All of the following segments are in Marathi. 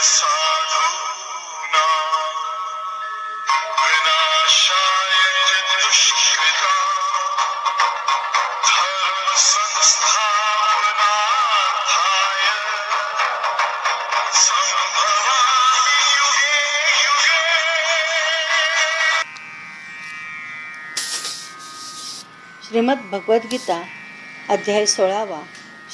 साधूना विनाशाय च दुष्कृता धर्म संस्थापनार्थाय संभवामि युगे युगे। श्रीमद भगवद्गीता अध्याय 16वा।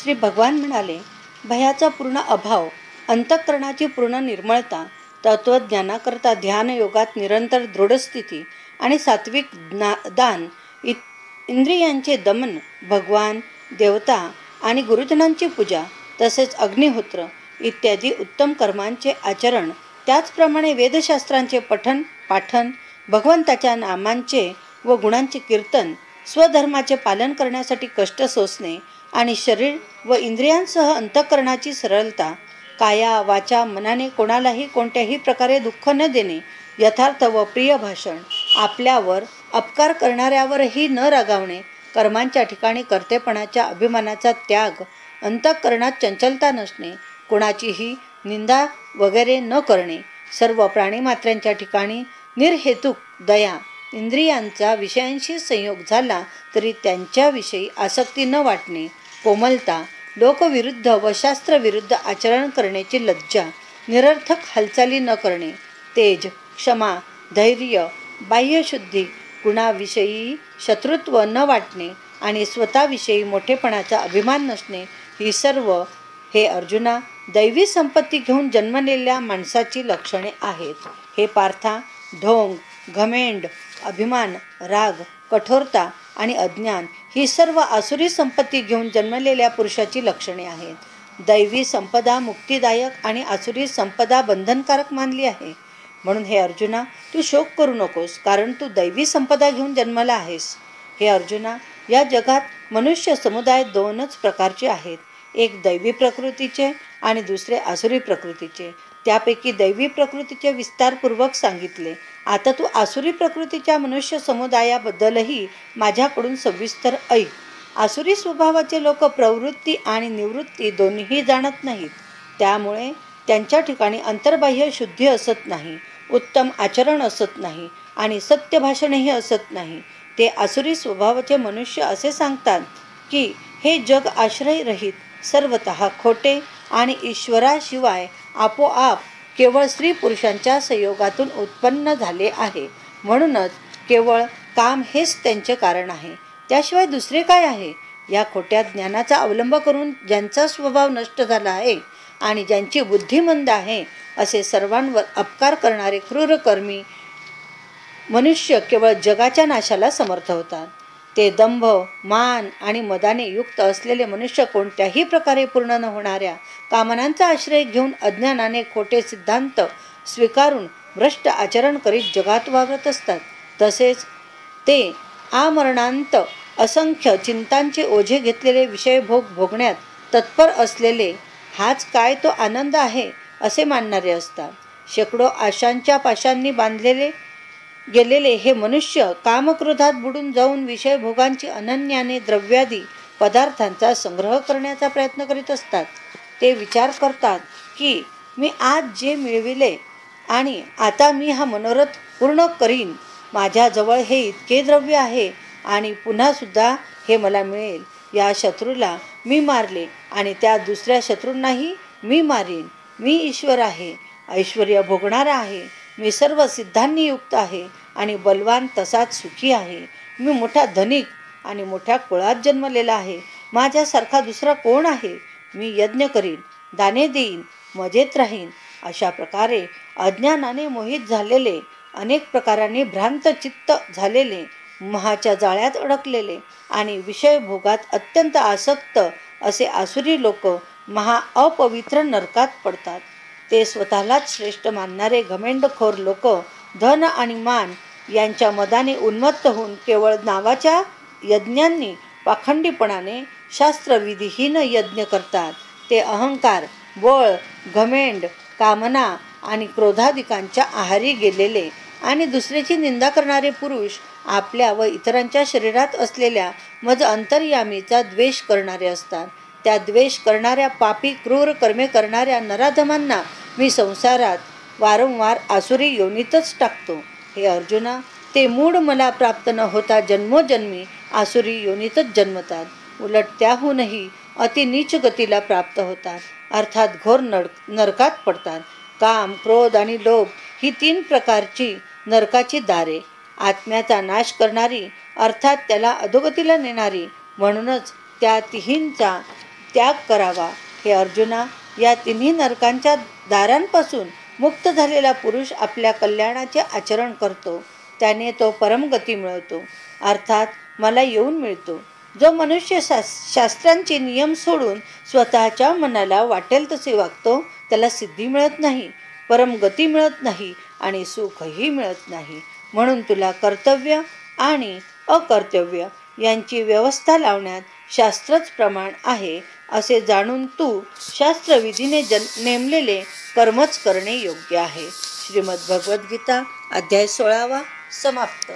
श्री भगवान म्हणाले, भयाचा पूर्ण अभाव, अंतःकरणाची पूर्ण निर्मळता, तत्वज्ञानाकरता ध्यान योगात निरंतर दृढस्थिती आणि सात्विक दान, इंद्रियांचे दमन, भगवान, देवता आणि गुरुजनांची पूजा, तसेच अग्निहोत्र इत्यादी उत्तम कर्मांचे आचरण, त्याचप्रमाणे वेदशास्त्रांचे पठन पाठन, भगवंताच्या नामांचे व गुणांचे कीर्तन, स्वधर्माचे पालन करण्यासाठी कष्ट सोसणे आणि शरीर व इंद्रियांसह अंतःकरणाची सरलता, काया वाचा मनाने कोणालाही कोणत्याही प्रकारे दुःख न देणे, यथार्थ व प्रिय भाषण, आपल्यावर अपकार करणाऱ्यावरही न रागावणे, कर्मांच्या ठिकाणी कर्तेपणाच्या अभिमानाचा त्याग, अंतःकरणात चंचलता नसणे, कोणाचीही निंदा वगैरे न करणे, सर्व प्राणीमात्रांच्या ठिकाणी निर्हेतुक दया, इंद्रियांचा विषयांशी संयोग झाला तरी त्यांच्याविषयी आसक्ती न वाटणे, कोमलता, लोकविरुद्ध व शास्त्रविरुद्ध आचरण करण्याची लज्जा, निरर्थक हालचाली न करणे, तेज, क्षमा, धैर्य, बाह्यशुद्धी, गुणाविषयी शत्रुत्व न वाटणे आणि स्वतःविषयी मोठेपणाचा अभिमान नसणे, ही सर्व, हे अर्जुना, दैवी संपत्ती घेऊन जन्मलेल्या माणसाची लक्षणे आहेत. हे पार्था, ढोंग, घमेंड, अभिमान, राग, कठोरता आणि अज्ञान ही सर्व आसुरी संपत्ती घेऊन जन्मलेल्या पुरुषाची लक्षणे आहेत. दैवी संपदा मुक्तिदायक आणि आसुरी संपदा बंधनकारक मानली आहे. म्हणून हे अर्जुना, तू शोक करू नकोस, कारण तू दैवी संपदा घेऊन जन्मला आहेस. हे अर्जुना, या जगात मनुष्य समुदाय दोनच प्रकारचे आहेत, एक दैवी प्रकृतीचे आणि दुसरे आसुरी प्रकृतीचे. त्यापैकी दैवी प्रकृतीचे विस्तारपूर्वक सांगितले. आता तू आसुरी प्रकृतीच्या मनुष्य समुदायाबद्दलही माझ्याकडून सविस्तर ऐक. आसुरी स्वभावाचे लोक प्रवृत्ती आणि निवृत्ती दोन्हीही जाणत नाहीत. त्यामुळे त्यांच्या ठिकाणी अंतर्बाह्य शुद्धी असत नाही, उत्तम आचरण असत नाही आणि सत्य भाषणही असत नाही. ते आसुरी स्वभावाचे मनुष्य असे सांगतात की हे जग आश्रयरहित, सर्वतः खोटे आणि ईश्वराशिवाय आपोआप केवळ स्त्री पुरुषांच्या संयोगातून उत्पन्न झाले आहे. म्हणूनच केवळ काम हेच त्यांचे कारण आहे, त्याशिवाय दुसरे काय आहे. या खोट्या ज्ञानाचा अवलंब करून ज्यांचा स्वभाव नष्ट झाला आहे आणि ज्यांची बुद्धी मंद आहे, असे सर्वांवर अपकार करणारे क्रूरकर्मी मनुष्य केवळ जगाच्या नाशाला समर्थ होतात. ते दंभ, मान आणि मदाने युक्त असलेले मनुष्य कोणत्याही प्रकारे पूर्ण न होणाऱ्या कामनांचा आश्रय घेऊन अज्ञानाने खोटे सिद्धांत स्वीकारून भ्रष्ट आचरण करीत जगात वावरत असतात. तसेच ते आमरणांत असंख्य चिंतांचे ओझे घेतलेले विषयभोग भोगण्यात तत्पर असलेले, हाच काय तो आनंद आहे असे मानणारे असतात. शेकडो आशांच्या पाशांनी बांधलेले गेलेले हे मनुष्य कामक्रोधात बुडून जाऊन विषयभोगांची अनन्याने द्रव्यादी पदार्थांचा संग्रह करण्याचा प्रयत्न करीत असतात. ते विचार करतात की मी आज जे मिळविले आणि आता मी हा मनोरथ पूर्ण करीन. माझ्याजवळ हे इतके द्रव्य आहे आणि पुन्हासुद्धा हे मला मिळेल. या शत्रूला मी मारले आणि त्या दुसऱ्या शत्रूंनाही मी मारीन. मी ईश्वर आहे, ऐश्वर्य भोगणारा आहे. मी सर्व सिद्धांनी युक्त आहे आणि बलवान तसाच सुखी आहे. मी मोठा धनिक आणि मोठ्या कुळात जन्मलेला आहे. माझ्यासारखा दुसरा कोण आहे. मी यज्ञ करीन, दाने देईन, मजेत राहीन. अशा प्रकारे अज्ञानाने मोहित झालेले, अनेक प्रकारांनी भ्रांत चित्त झालेले, मोहाच्या जाळ्यात अडकलेले आणि विषयभोगात अत्यंत आसक्त असे आसुरी लोक महा अपवित्र नरकात पडतात. ते स्वतःलाच श्रेष्ठ मानणारे घमेंडखोर लोक धन आणि मान यांच्या मदाने उन्मत्त होऊन केवळ नावाच्या यज्ञांनी पाखंडीपणाने शास्त्रविधीहीन यज्ञ करतात. ते अहंकार, बळ, घमेंड, कामना आणि क्रोधादिकांच्या आहारी गेलेले आणि दुसऱ्याची निंदा करणारे पुरुष आपल्या व इतरांच्या शरीरात असलेल्या मज अंतर्यामीचा द्वेष करणारे असतात. त्या द्वेष करणाऱ्या, पापी क्रूर कर्मे करणाऱ्या नराधमांना मी संसारात वारंवार आसुरी योनीतच टाकतो. हे अर्जुना, ते मूढ मला प्राप्त न होता जन्मोजन्मी आसुरी योनीतच जन्मतात. उलट त्याहूनही अति नीच गतीला प्राप्त होतात, अर्थात घोर नरकात पडतात. काम, क्रोध आणि लोभ ही 3 प्रकारची नरकाची दारे, आत्म्याचा नाश करणारी, अर्थात त्याला अधोगतीला नेणारी. म्हणूनच त्या तिन्हींचा त्याग करावा. हे अर्जुना, या 3 नरकांच्या दारांपासून मुक्त झालेला पुरुष आपल्या कल्याणाचे आचरण करतो. त्याने तो परमगती मिळवतो, अर्थात मला येऊन मिळतो. जो मनुष्य शास्त्रांचे नियम सोडून स्वतःच्या मनाला वाटेल तसे वागतो, त्याला सिद्धी मिळत नाही, परमगती मिळत नाही आणि सुखही मिळत नाही. म्हणून तुला कर्तव्य आणि अकर्तव्य यांची व्यवस्था लावण्यात शास्त्रच प्रमाण आहे, असे जाणून तू शास्त्रविधीने नेमलेले कर्मच करणे योग्य आहे. श्रीमद् भगवद्गीता अध्याय 16 समाप्त.